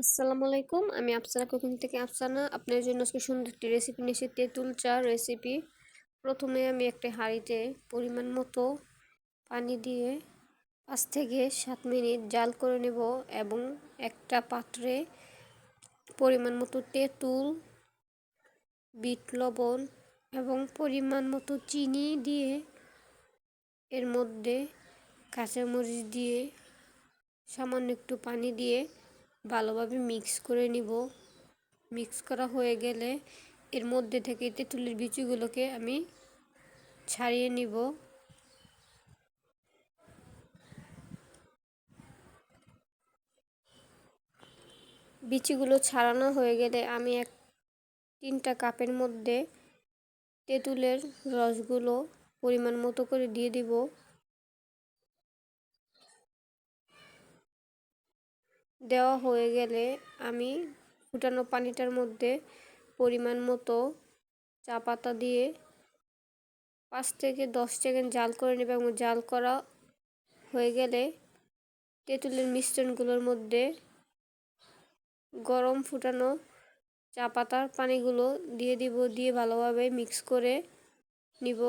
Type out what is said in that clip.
আসসালামু আলাইকুম। আমি আফসানা কুকিং থেকে আফসানা। আপনার জন্য আজকে সুন্দর একটি রেসিপি নিয়ে এসেছি, তেঁতুল চা রেসিপি। প্রথমে আমি একটা হাঁড়িতে পরিমাণ মতো পানি দিয়ে 5 থেকে 7 মিনিট জাল করে নেব এবং একটা পাত্রে পরিমাণ মতো তেঁতুল, বিট লবণ এবং পরিমাণ মতো চিনি দিয়ে এর মধ্যে কাঁচামরিচ দিয়ে সামান্য একটু পানি দিয়ে ভালোভাবে মিক্স করে নিব। মিক্স করা হয়ে গেলে এর মধ্যে থেকে তেঁতুলের বিচিগুলোকে আমি ছাড়িয়ে নিব। বিচিগুলো ছাড়ানো হয়ে গেলে আমি 3টা কাপের মধ্যে তেঁতুলের রসগুলো পরিমাণ মতো করে দিয়ে দিব। দেওয়া হয়ে গেলে আমি ফুটানো পানিটার মধ্যে পরিমাণ মতো চা পাতা দিয়ে 5 থেকে 10 সেকেন্ড জাল করে নেব এবং জাল করা হয়ে গেলে তেঁতুলের মিশ্রণগুলোর মধ্যে গরম ফুটানো চা পাতার পানিগুলো দিয়ে দিব। দিয়ে ভালোভাবে মিক্স করে নিব।